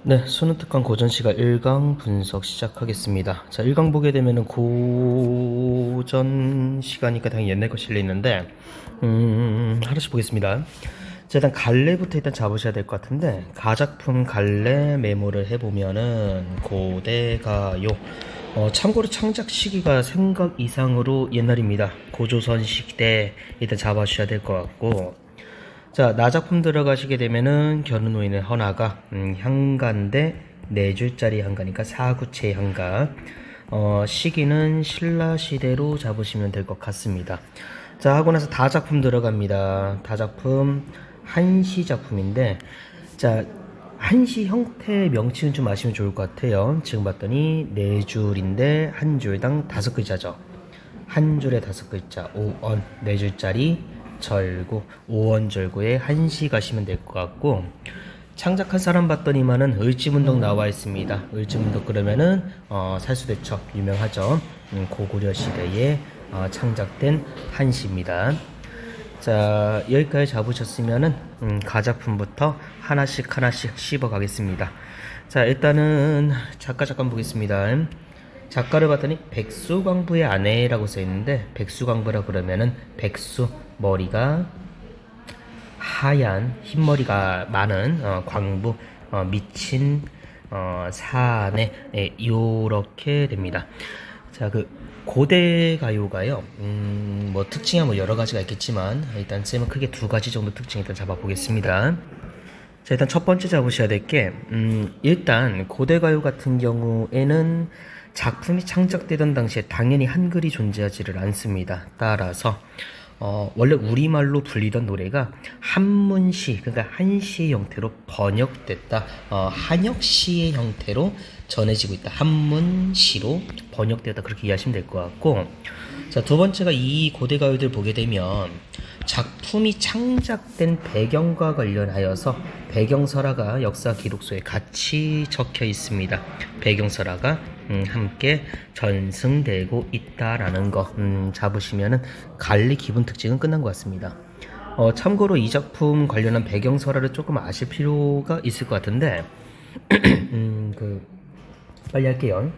네, 수능 특강 고전 시간 1강 분석 시작하겠습니다. 자, 1강 보게 되면은 고전 시간이니까 당연히 옛날 거 실려 있는데, 하나씩 보겠습니다. 자, 일단 갈래부터 일단 잡으셔야 될 것 같은데, 가작품 갈래 메모를 해보면은 고대가요. 참고로 창작 시기가 생각 이상으로 옛날입니다. 고조선 시대 일단 잡아주셔야 될 것 같고, 자, 나작품 들어가시게 되면은 견우노인의 헌화가 향가인데 네 줄짜리 향가니까 사구체 향가. 시기는 신라 시대로 잡으시면 될 것 같습니다. 자, 하고 나서 다작품 들어갑니다. 다작품 한시 작품인데, 자, 한시 형태의 명칭은 좀 아시면 좋을 것 같아요. 지금 봤더니 네 줄인데 한 줄당 5글자죠. 한 줄에 5글자, 5원, 네 줄짜리 절구, 5원 절구에 한시 가시면 될 것 같고, 창작한 사람 봤더니만은 을지문덕 나와 있습니다. 을지문덕 그러면은 살수대첩 유명하죠. 고구려 시대에 창작된 한시입니다. 자, 여기까지 잡으셨으면은 가작품부터 하나씩 하나씩 씹어 가겠습니다. 자, 일단은 작가 잠깐 보겠습니다. 작가를 봤더니 백수광부의 아내라고 써 있는데, 백수광부라 그러면은 백수, 머리가 하얀 흰머리가 많은 광부, 미친 사내, 요렇게 됩니다. 자, 그 고대 가요가요. 뭐 특징이 뭐 여러 가지가 있겠지만 일단 쌤은 크게 두 가지 정도 특징 일단 잡아보겠습니다. 자, 일단 첫 번째 잡으셔야 될 게, 일단 고대가요 같은 경우에는 작품이 창작되던 당시에 당연히 한글이 존재하지를 않습니다. 따라서 원래 우리말로 불리던 노래가 한문시, 그러니까 한시의 형태로 번역됐다. 한역시의 형태로 전해지고 있다. 한문시로 번역되었다. 그렇게 이해하시면 될 것 같고, 자, 두 번째가 이 고대가요들 보게 되면 작품이 창작된 배경과 관련하여서 배경설화가 역사 기록소에 같이 적혀 있습니다. 배경설화가 함께 전승되고 있다라는 거 잡으시면은 갈리 기본 특징은 끝난 것 같습니다. 참고로 이 작품 관련한 배경설화를 조금 아실 필요가 있을 것 같은데, 빨리 할게요.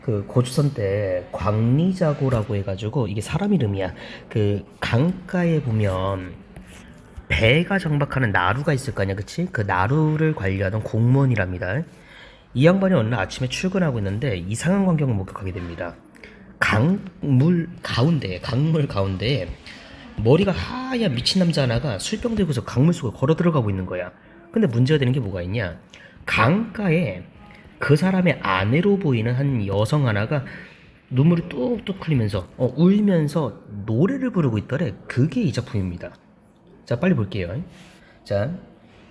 그 고조선 때 광리자고라고 해가지고, 이게 사람 이름이야. 그 강가에 보면 배가 정박하는 나루가 있을 거 아니야, 그치? 그 나루를 관리하던 공무원이랍니다. 이 양반이 어느 날 아침에 출근하고 있는데 이상한 광경을 목격하게 됩니다. 강물 가운데에 머리가 하얀 미친 남자 하나가 술병 들고서 강물 속에 걸어 들어가고 있는 거야. 근데 문제가 되는 게 뭐가 있냐? 강가에 그 사람의 아내로 보이는 한 여성 하나가 눈물이 뚝뚝 흘리면서 울면서 노래를 부르고 있더래. 그게 이 작품입니다. 자, 빨리 볼게요. 자,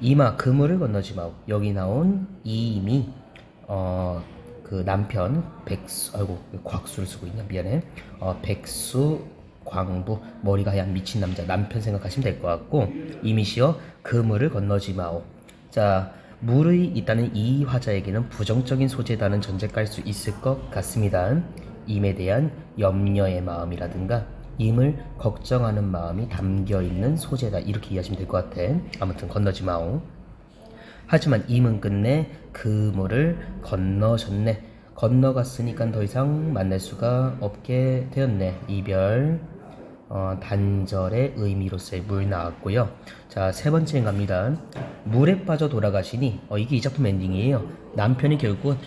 이마 그물을 건너지 마오. 여기 나온 이미 그 남편 백수, 아이고 곽수를 쓰고 있냐, 미안해. 백수 광부, 머리가 하얀 미친 남자 남편 생각하시면 될 것 같고, 이미시여 그물을 건너지 마오. 자, 물이 있다는 이 화자에게는 부정적인 소재다는 전제 깔 수 있을 것 같습니다. 임에 대한 염려의 마음이라든가 임을 걱정하는 마음이 담겨있는 소재다, 이렇게 이해하시면 될 것 같아. 아무튼 건너지 마오. 하지만 임은 끝내 그물을 건너셨네. 건너갔으니까 더 이상 만날 수가 없게 되었네. 이별, 단절의 의미로서의 물 나왔고요. 자, 세 번째 갑니다. 물에 빠져 돌아가시니, 이게 이 작품 엔딩이에요. 남편이 결국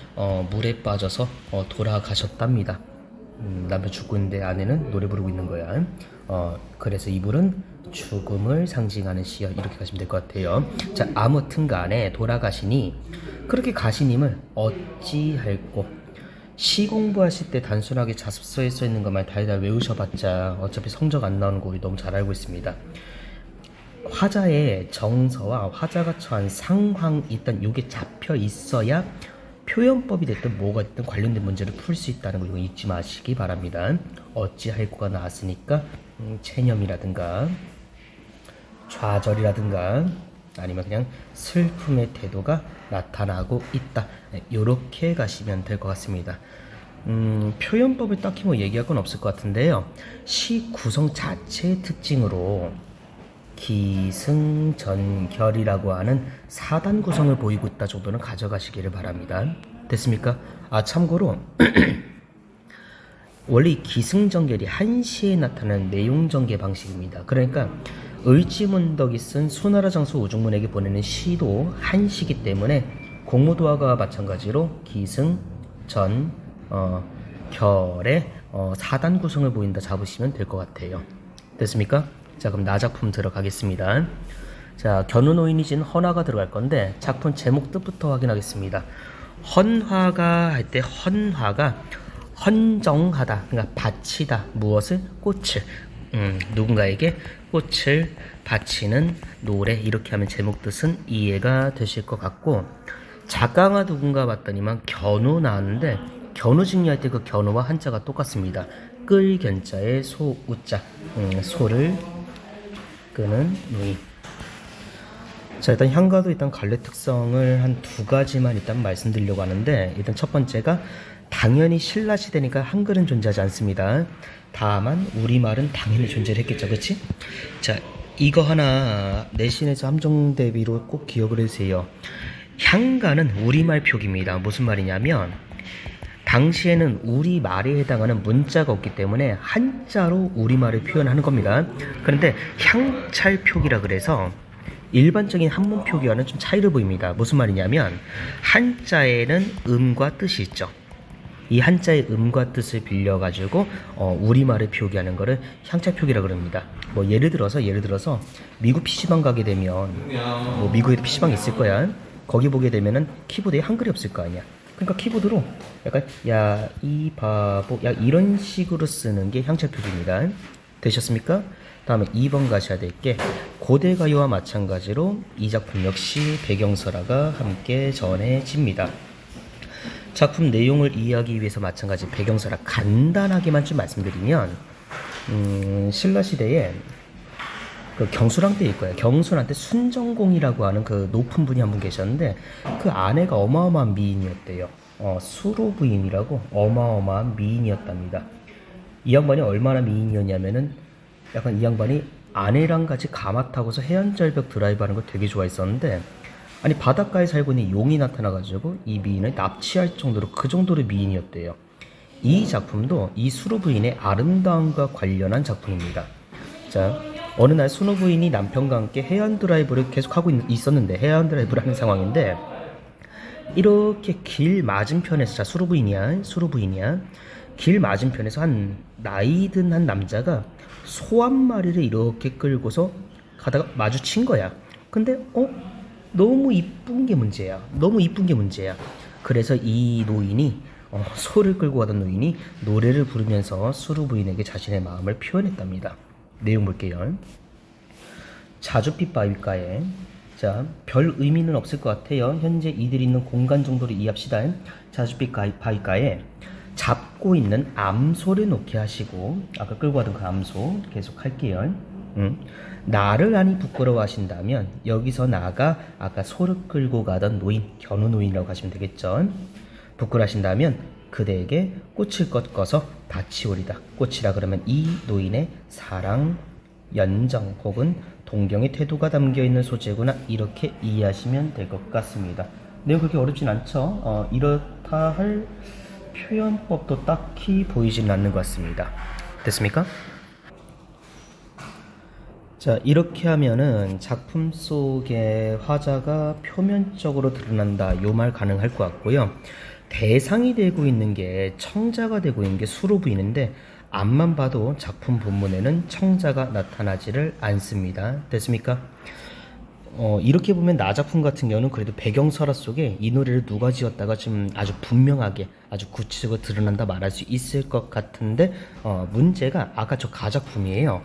물에 빠져서 돌아가셨답니다. 남편 죽고 있는데 아내는 노래 부르고 있는 거야. 그래서 이 물은 죽음을 상징하는 시여, 이렇게 가시면 될 것 같아요. 자, 아무튼 간에 돌아가시니, 그렇게 가시님을 어찌할꼬. 시 공부하실 때 단순하게 자습서에 써 있는 것만 달달 외우셔봤자 어차피 성적 안 나오는 거 우리 너무 잘 알고 있습니다. 화자의 정서와 화자가 처한 상황이 일단 요게 잡혀 있어야 표현법이 됐든 뭐가 됐든 관련된 문제를 풀 수 있다는 거 이거 잊지 마시기 바랍니다. 어찌할꼬가 나왔으니까 체념이라든가 좌절이라든가 아니면 그냥 슬픔의 태도가 나타나고 있다, 이렇게 가시면 될 것 같습니다. 표현법을 딱히 뭐 얘기할 건 없을 것 같은데요. 시 구성 자체의 특징으로 기승전결이라고 하는 4단 구성을 보이고 있다 정도는 가져가시기를 바랍니다. 됐습니까? 참고로 원래 이 기승전결이 한시에 나타나는 내용전개 방식입니다. 그러니까 을지문덕이 쓴 수나라 장수 우중문에게 보내는 시도 한시기 때문에 공무도화가 마찬가지로 기승전 결의 4단 구성을 보인다 잡으시면 될 것 같아요. 됐습니까? 자, 그럼 나 작품 들어가겠습니다. 자, 견우노인이 진 헌화가 들어갈 건데 작품 제목 뜻부터 확인하겠습니다. 헌화가 할 때 헌화가 헌정하다, 그러니까 바치다, 무엇을? 꽃을, 누군가에게 꽃을 바치는 노래, 이렇게 하면 제목 뜻은 이해가 되실 것 같고, 작가가 누군가 봤더니만 견우 나왔는데 견우 직리할 때 그 견우와 한자가 똑같습니다. 끌 견자에 소 우자, 소를 끄는 누이. 자, 일단 향가도 일단 갈래 특성을 한 두 가지만 일단 말씀드리려고 하는데, 일단 첫 번째가 당연히 신라 시대니까 한글은 존재하지 않습니다. 다만 우리말은 당연히 존재를 했겠죠, 그치? 자, 이거 하나 내신에서 함정 대비로 꼭 기억을 해주세요. 향가는 우리말 표기입니다. 무슨 말이냐면 당시에는 우리말에 해당하는 문자가 없기 때문에 한자로 우리말을 표현하는 겁니다. 그런데 향찰 표기라 그래서 일반적인 한문 표기와는 좀 차이를 보입니다. 무슨 말이냐면 한자에는 음과 뜻이 있죠. 이 한자의 음과 뜻을 빌려가지고 우리말을 표기하는 거를 향찰 표기라 그럽니다. 뭐 예를 들어서 미국 PC방 가게 되면 뭐 미국에도 PC방이 있을 거야. 거기 보게 되면은 키보드에 한글이 없을 거 아니야. 그러니까 키보드로 약간 야 이 바보 야 이런 식으로 쓰는 게 향찰 표기입니다. 되셨습니까? 다음에 2번 가셔야 될 게 고대가요와 마찬가지로 이 작품 역시 배경설화가 함께 전해집니다. 작품 내용을 이해하기 위해서 마찬가지 배경설화 간단하게만 좀 말씀드리면 신라시대에 그 경순왕 때일 거예요. 경순왕 때 순정공이라고 하는 그 높은 분이 한 분 계셨는데 그 아내가 어마어마한 미인이었대요. 수로 부인이라고 어마어마한 미인이었답니다. 이 양반이 얼마나 미인이었냐면은 약간 이 양반이 아내랑 같이 가마 타고서 해안절벽 드라이브 하는 걸 되게 좋아했었는데, 아니 바닷가에 살고 있는 용이 나타나가지고 이 미인을 납치할 정도로 그 정도로 미인이었대요. 이 작품도 이 수로 부인의 아름다움과 관련한 작품입니다. 자, 어느 날 순우 부인이 남편과 함께 해안 드라이브를 계속하고 있었는데, 해안 드라이브를 하는 상황인데 이렇게 길 맞은편에서, 자 수로 부인이야 길 맞은편에서 한 나이든 한 남자가 소 한 마리를 이렇게 끌고서 가다가 마주친 거야. 근데 너무 이쁜 게 문제야. 그래서 이 노인이 소를 끌고 가던 노인이 노래를 부르면서 수루 부인에게 자신의 마음을 표현했답니다. 내용 볼게요. 자줏빛 바위가에, 자, 별 의미는 없을 것 같아요. 현재 이들이 있는 공간 정도로 이해합시다. 자줏빛 바위가에 잡고 있는 암소를 놓게 하시고, 아까 끌고 가던 그 암소 계속 할게요. 나를 아니 부끄러워하신다면 여기서 나가 아까 소를 끌고 가던 노인, 견우 노인이라고 하시면 되겠죠. 부끄러워하신다면 그대에게 꽃을 꺾어서 바치오리다. 꽃이라 그러면 이 노인의 사랑, 연정 혹은 동경의 태도가 담겨있는 소재구나, 이렇게 이해하시면 될 것 같습니다. 내용 그렇게 어렵진 않죠. 이렇다 할 표현법도 딱히 보이지는 않는 것 같습니다. 됐습니까? 자, 이렇게 하면은 작품 속의 화자가 표면적으로 드러난다, 요 말 가능할 것 같고요. 대상이 되고 있는 게, 청자가 되고 있는 게 수로 부인인데 앞만 봐도 작품 본문에는 청자가 나타나지를 않습니다. 됐습니까? 이렇게 보면 나 작품 같은 경우는 그래도 배경설화 속에 이 노래를 누가 지었다가 좀 아주 분명하게, 아주 구체적으로 드러난다 말할 수 있을 것 같은데, 문제가 아까 저 가작품이에요.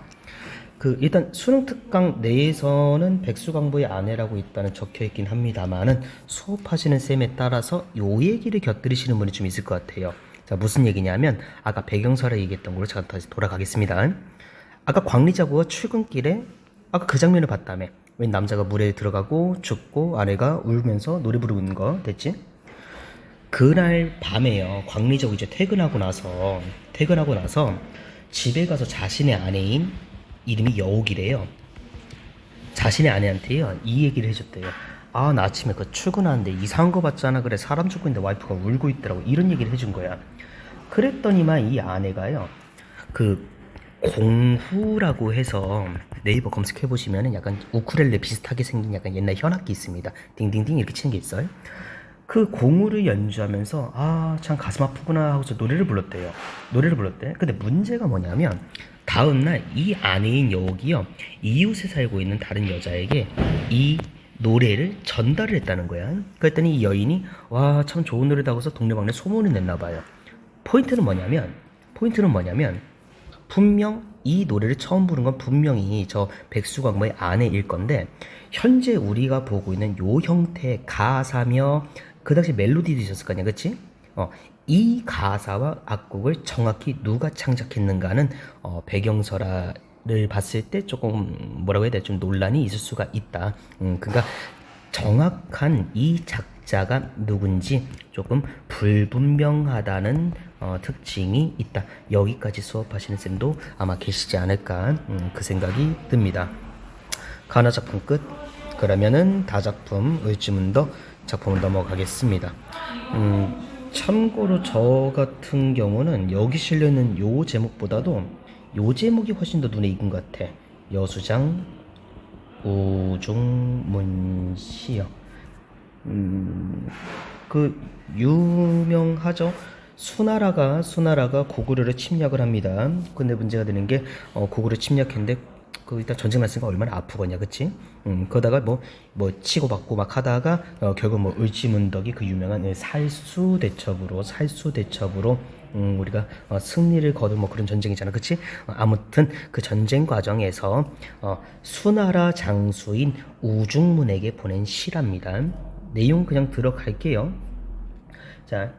일단 수능 특강 내에서는 백수광부의 아내라고 있다는 적혀있긴 합니다만은 수업하시는 쌤에 따라서 요 얘기를 곁들이시는 분이 좀 있을 것 같아요. 자, 무슨 얘기냐면 아까 배경설화 얘기했던 걸로 제가 다시 돌아가겠습니다. 아까 광리자구가 출근길에 아까 그 장면을 봤다며. 웬 남자가 물에 들어가고 죽고 아내가 울면서 노래 부르고 있는 거 됐지? 그날 밤에요, 광리자구 이제 퇴근하고 나서 집에 가서 자신의 아내인 이름이 여옥이래요. 자신의 아내한테요 이 얘기를 해줬대요. 아, 나 아침에 그 출근하는데 이상한 거 봤잖아. 그래, 사람 죽고 있는데 와이프가 울고 있더라고. 이런 얘기를 해준 거야. 그랬더니만 이 아내가요 그 공후라고 해서 네이버 검색해 보시면은 약간 우쿨렐레 비슷하게 생긴 약간 옛날 현악기 있습니다. 딩딩딩 이렇게 치는 게 있어요. 그 공후를 연주하면서 아, 참 가슴 아프구나 하고서 노래를 불렀대요. 노래를 불렀대. 근데 문제가 뭐냐면 다음날 이 아내인 여옥이요 이웃에 살고 있는 다른 여자에게 이 노래를 전달을 했다는 거야. 그랬더니 이 여인이 와, 참 좋은 노래다 하고서 동네방네 소문을 냈나 봐요. 포인트는 뭐냐면 분명 이 노래를 처음 부른 건 분명히 저 백수광모의 아내일 건데 현재 우리가 보고 있는 요 형태의 가사며 그 당시 멜로디도 있었을 거 아니야, 그치? 이 가사와 악곡을 정확히 누가 창작했는가는 배경설화를 봤을 때 조금 뭐라고 해야 돼? 좀 논란이 있을 수가 있다. 그러니까 정확한 이 작자가 누군지 조금 불분명하다는 특징이 있다. 여기까지 수업하시는 쌤도 아마 계시지 않을까 그 생각이 듭니다. 가나 작품 끝. 그러면은 다작품 을지문더 작품을 넘어가겠습니다. 참고로 저 같은 경우는 여기 실려있는 요 제목보다도 요 제목이 훨씬 더 눈에 익은 것 같아. 여수장 우중문시요. 그 유명하죠. 수나라가 고구려를 침략을 합니다. 근데 문제가 되는 게 고구려 침략했는데 그 일단 전쟁 났으니까 얼마나 아프겠냐, 그치? 그러다가 뭐 치고받고 막 하다가 결국 뭐 을지문덕이 그 유명한 살수대첩으로 우리가 승리를 거둔 뭐 그런 전쟁이잖아, 그치? 아무튼 그 전쟁 과정에서 수나라 장수인 우중문에게 보낸 시랍니다. 내용 그냥 들어갈게요. 자,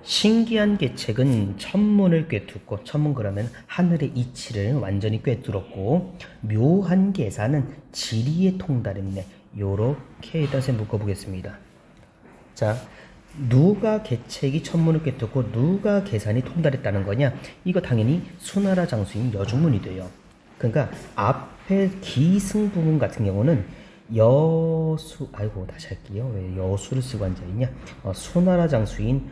신기한 계책은 천문을 꿰뚫고, 천문 그러면 하늘의 이치를 완전히 꿰뚫었고, 묘한 계산은 지리에 통달했네. 요렇게 일단 묶어보겠습니다. 자, 누가 계책이 천문을 꿰뚫고 누가 계산이 통달했다는 거냐? 이거 당연히 수나라 장수인 여중문이 돼요. 그러니까 앞에 기승 부분 같은 경우는 다시 할게요. 왜 여수를 쓰고 앉아있냐? 수나라 장수인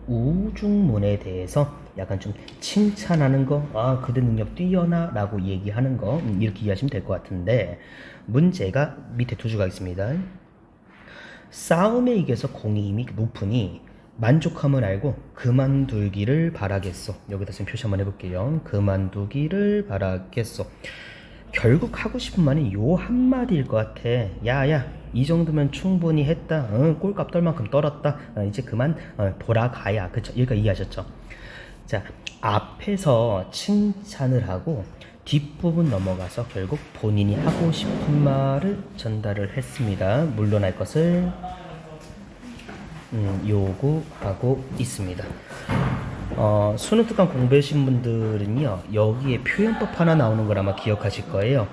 우중문에 대해서 약간 좀 칭찬하는 거, 그대 능력 뛰어나 라고 얘기하는 거, 이렇게 이해하시면 될 것 같은데, 문제가 밑에 두 줄가 있습니다. 싸움에 이겨서 공이 이미 높으니 만족함을 알고 그만두기를 바라겠소. 여기다 지금 표시 한번 해볼게요. 그만두기를 바라겠소. 결국 하고 싶은 말은 요 한마디일 것 같아. 야야, 이 정도면 충분히 했다. 꼴값 떨 만큼 떨었다. 이제 그만 돌아가야. 그쵸? 여기까지 이해하셨죠? 자, 앞에서 칭찬을 하고 뒷부분 넘어가서 결국 본인이 하고 싶은 말을 전달을 했습니다. 물러날 것을 요구하고 있습니다. 수능 특강 공부하신 분들은요, 여기에 표현법 하나 나오는 걸 아마 기억하실 거예요.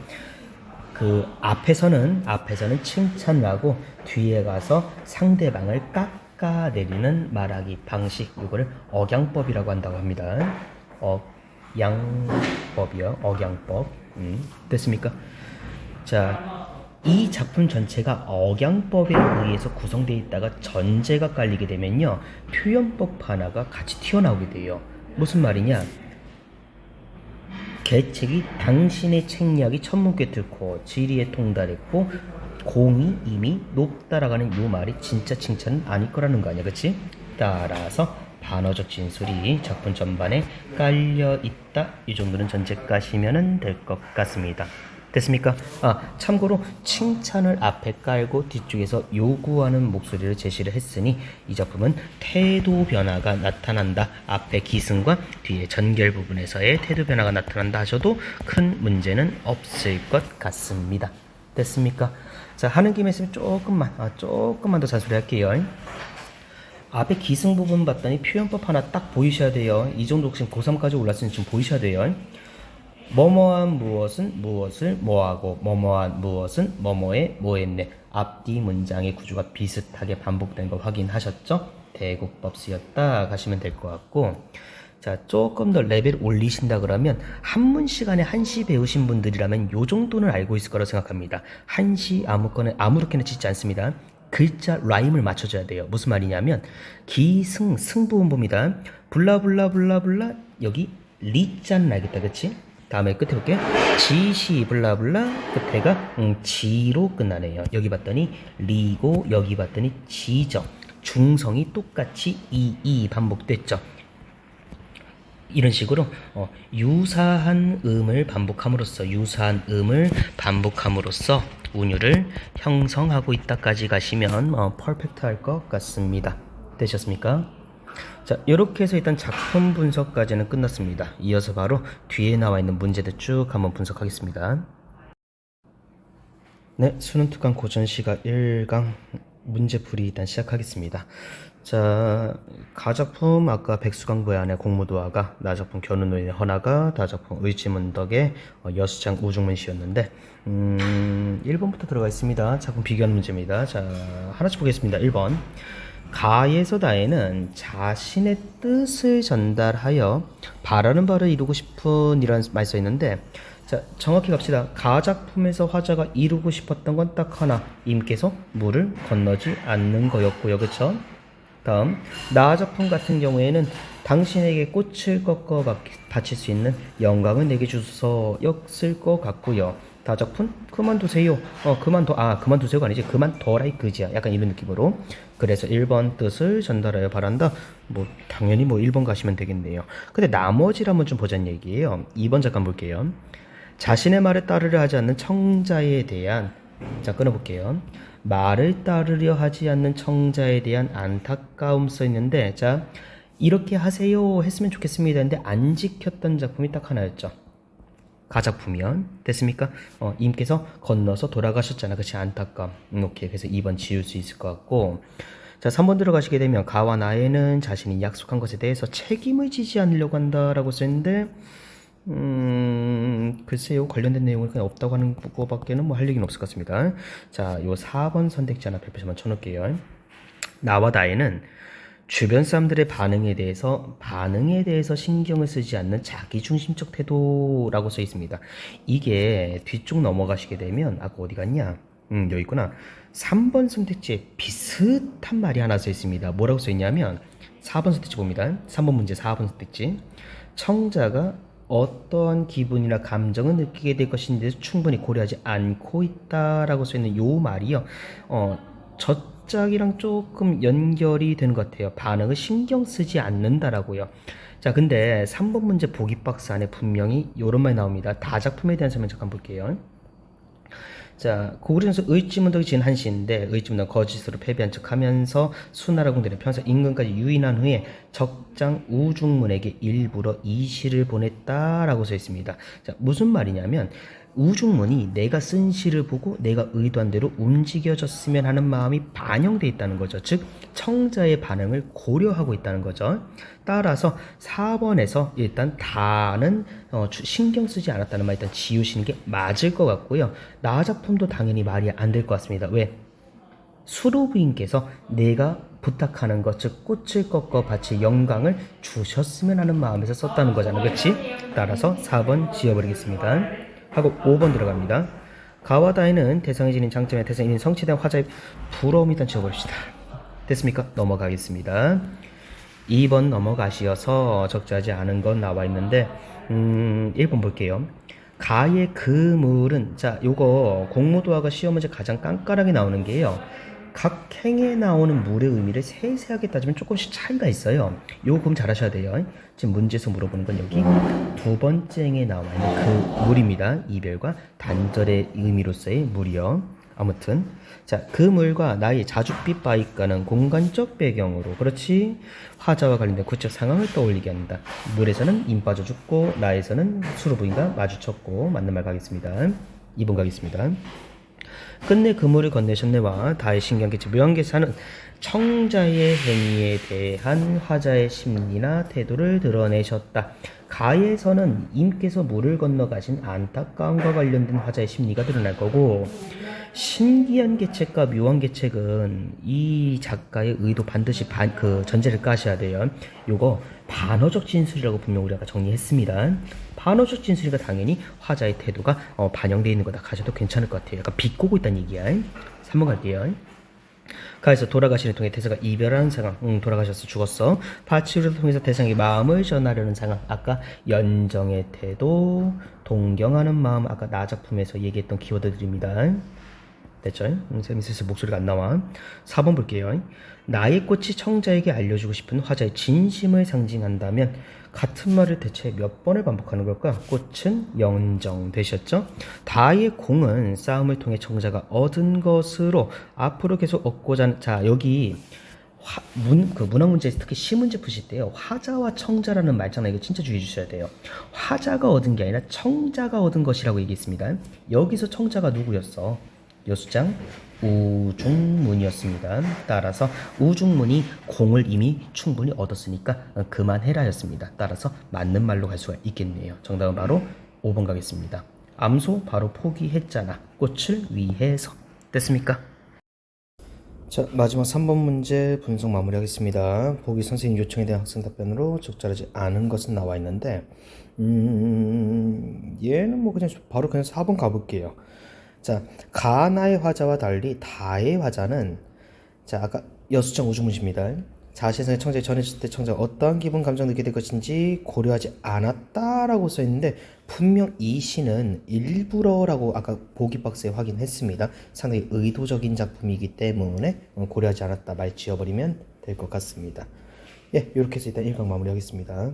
그 앞에서는 칭찬을 하고 뒤에 가서 상대방을 깎아내리는 말하기 방식, 이거를 억양법이라고 한다고 합니다. 억양법이요. 억양법. 됐습니까? 자, 이 작품 전체가 억양법에 의해서 구성되어 있다가 전제가 깔리게 되면요, 표현법 하나가 같이 튀어나오게 돼요. 무슨 말이냐? 계책이 당신의 책략이 천문 꿰뚫고 지리에 통달했고 공이 이미 높다라가는 요 말이 진짜 칭찬은 아닐 거라는 거 아니야, 그치? 따라서 반어적 진술이 작품 전반에 깔려 있다. 이 정도는 전제 까시면 될 것 같습니다. 됐습니까? 참고로 칭찬을 앞에 깔고 뒤쪽에서 요구하는 목소리를 제시를 했으니 이 작품은 태도 변화가 나타난다. 앞에 기승과 뒤에 전결 부분에서의 태도 변화가 나타난다 하셔도 큰 문제는 없을 것 같습니다. 됐습니까? 자, 하는 김에 있으면 조금만 더 잔소리 할게요. 앞에 기승 부분 봤더니 표현법 하나 딱 보이셔야 돼요. 이 정도 지금 고3까지 올랐으니 지금 보이셔야 돼요. 뭐뭐한 무엇은 무엇을 뭐하고 뭐뭐한 무엇은 뭐뭐에 뭐했네. 앞뒤 문장의 구조가 비슷하게 반복된 거 확인하셨죠? 대국법 쓰였다 가시면 될 것 같고, 자, 조금 더 레벨 올리신다 그러면 한문 시간에 한시 배우신 분들이라면 요 정도는 알고 있을 거라고 생각합니다. 한시 아무렇게나 짓지 않습니다. 글자 라임을 맞춰줘야 돼요. 무슨 말이냐면 기승 승부음보입니다. 블라블라블라블라 여기 리자는 알겠다, 그치? 다음에 끝에 볼게. 지시 블라블라 끝에가 지로 끝나네요. 여기 봤더니 리고 여기 봤더니 지죠. 중성이 똑같이 이 반복됐죠. 이런 식으로 유사한 음을 반복함으로써 운율을 형성하고 있다까지 가시면 퍼펙트 할 것 같습니다. 되셨습니까? 자, 이렇게 해서 일단 작품 분석까지는 끝났습니다. 이어서 바로 뒤에 나와 있는 문제들 쭉 한번 분석하겠습니다. 네, 수능 특강 고전시가 1강 문제풀이 일단 시작하겠습니다. 자, 가작품 아까 백수강부의 안에 공무도화가, 나작품 견우노인의 헌화가, 다작품 의지문덕의 여수장 우중문시였는데 1번부터 들어가 있습니다. 작품 비교하는 문제입니다. 자, 하나씩 보겠습니다. 1번. 가에서 다에는 자신의 뜻을 전달하여 바라는 바를 이루고 싶은 이라는 말이 써 있는데, 자, 정확히 갑시다. 가작품에서 화자가 이루고 싶었던 건 딱 하나, 임께서 물을 건너지 않는 거였고요. 그쵸? 다음, 나작품 같은 경우에는 당신에게 꽃을 꺾어 바칠 수 있는 영광을 내게 주소서 였을 것 같고요. 다작품 그만두세요. 그만두세요가 아니지, 그만둬라 이 그지야. 약간 이런 느낌으로. 그래서 1번 뜻을 전달하여 바란다. 뭐 당연히 1번 가시면 되겠네요. 근데 나머지를 한번 좀 보자는 얘기예요. 2번 잠깐 볼게요. 자신의 말에 따르려 하지 않는 청자에 대한, 자, 끊어볼게요. 말을 따르려 하지 않는 청자에 대한 안타까움 써 있는데, 자, 이렇게 하세요 했으면 좋겠습니다. 근데 안 지켰던 작품이 딱 하나였죠. 가작품이면 됐습니까? 임께서 건너서 돌아가셨잖아. 그치? 안타까움. 오케이. 그래서 2번 지울 수 있을 것 같고, 자, 3번 들어가시게 되면 가와 나에는 자신이 약속한 것에 대해서 책임을 지지 않으려고 한다라고 써있는데, 글쎄요, 관련된 내용은 그냥 없다고 하는 거밖에는 할 얘기는 없을 것 같습니다. 자, 요 4번 선택지 하나 별표시 한번 쳐놓을게요. 나와 나에는 주변 사람들의 반응에 대해서 신경을 쓰지 않는 자기중심적 태도라고 써 있습니다. 이게 뒤쪽 넘어가시게 되면, 아까 어디 갔냐? 여기 있구나. 3번 선택지에 비슷한 말이 하나 써 있습니다. 뭐라고 써 있냐면, 4번 선택지 봅니다. 3번 문제 4번 선택지. 청자가 어떠한 기분이나 감정을 느끼게 될 것인지 충분히 고려하지 않고 있다라고 써 있는 요 말이요. 저짝이랑 조금 연결이 되는 것 같아요. 반응을 신경 쓰지 않는다라고요. 자, 근데 3번 문제 보기 박스 안에 분명히 요런 말이 나옵니다. 다작품에 대한 설명 잠깐 볼게요. 자, 고구려전서 의지문덕이 지은 한시인데, 의지문덕 거짓으로 패배한 척하면서 수나라 궁전에 평생 임금까지 유인한 후에 적장 우중문에게 일부러 이 시를 보냈다라고 써 있습니다. 자, 무슨 말이냐면 우중문이 내가 쓴 시를 보고 내가 의도한 대로 움직여졌으면 하는 마음이 반영되어 있다는 거죠. 즉 청자의 반응을 고려하고 있다는 거죠. 따라서 4번에서 일단 다는 신경 쓰지 않았다는 말 일단 지우시는 게 맞을 것 같고요. 나 작품도 당연히 말이 안 될 것 같습니다. 왜? 수로부인께서 내가 부탁하는 것, 즉 꽃을 꺾어 바칠 영광을 주셨으면 하는 마음에서 썼다는 거잖아. 그렇지? 따라서 4번 지워버리겠습니다. 하고 5번 들어갑니다. 가와다에는 대상이 지닌 장점에 대상이 있는 성취된 화자의 부러움 일단 지워버립시다. 됐습니까? 넘어가겠습니다. 2번 넘어가시어서 적재하지 않은 건 나와 있는데 1번 볼게요. 가의 그물은, 자, 요거 공무도화가 시험 문제 가장 깐깐하게 나오는 게요. 각 행에 나오는 물의 의미를 세세하게 따지면 조금씩 차이가 있어요. 요거 그럼 잘 하셔야 돼요. 지금 문제에서 물어보는 건 여기 두 번째 행에 나와 있는 그 물입니다. 이별과 단절의 의미로서의 물이요. 아무튼 자, 그 물과 나의 자줏빛 바위가는 공간적 배경으로, 그렇지, 화자와 관련된 구체적 상황을 떠올리게 한다. 물에서는 임 빠져 죽고 나에서는 수로부인과 마주쳤고. 맞는 말 가겠습니다. 2번 가겠습니다. 끝내 그물을 건네셨네와 다의 신경계치 묘한계사는 청자의 행위에 대한 화자의 심리나 태도를 드러내셨다. 가에서는 임께서 물을 건너가신 안타까움과 관련된 화자의 심리가 드러날 거고, 신기한 계책과 묘한 계책은 이 작가의 의도 반드시 그 전제를 까셔야 돼요. 요거 반어적 진술이라고 분명 우리가 정리했습니다. 반어적 진술이가 당연히 화자의 태도가 반영되어 있는 거다 가셔도 괜찮을 것 같아요. 약간 비꼬고 있다는 얘기야. 3번 갈게요. 가에서 돌아가시는 통해 대사가 이별하는 상황, 돌아가셔서 죽었어. 파치우를 통해서 대상이 마음을 전하려는 상황, 아까 연정의 태도, 동경하는 마음, 아까 나 작품에서 얘기했던 키워드들입니다. 됐죠? 쌤이 슬슬 목소리가 안 나와. 4번 볼게요. 나의 꽃이 청자에게 알려주고 싶은 화자의 진심을 상징한다면 같은 말을 대체 몇 번을 반복하는 걸까? 꽃은 연정되셨죠? 다의 공은 싸움을 통해 청자가 얻은 것으로 앞으로 계속 얻고자 자 여기 그 문학 문제에서 특히 시 문제 푸실 때요. 화자와 청자라는 말장난 이거 진짜 주의해 주셔야 돼요. 화자가 얻은 게 아니라 청자가 얻은 것이라고 얘기했습니다. 여기서 청자가 누구였어? 여수장 우중문이었습니다. 따라서 우중문이 공을 이미 충분히 얻었으니까 그만해라였습니다. 따라서 맞는 말로 갈 수가 있겠네요. 정답은 바로 5번 가겠습니다. 암소 바로 포기했잖아. 꽃을 위해서. 됐습니까? 자, 마지막 3번 문제 분석 마무리하겠습니다. 보기 선생님 요청에 대한 학생 답변으로 적절하지 않은 것은 나와 있는데 얘는 뭐 그냥 바로 그냥 4번 가볼게요. 자, 가나의 화자와 달리 다의 화자는 자, 아까 여수정 우주문입니다. 자신의 청자에 전해졌을 때 청자가 어떠한 기분 감정 느끼게 될 것인지 고려하지 않았다라고 써있는데 분명 이 시는 일부러라고 아까 보기 박스에 확인했습니다. 상당히 의도적인 작품이기 때문에 고려하지 않았다 말 지어버리면 될 것 같습니다. 예, 이렇게 해서 일단 1강 마무리하겠습니다.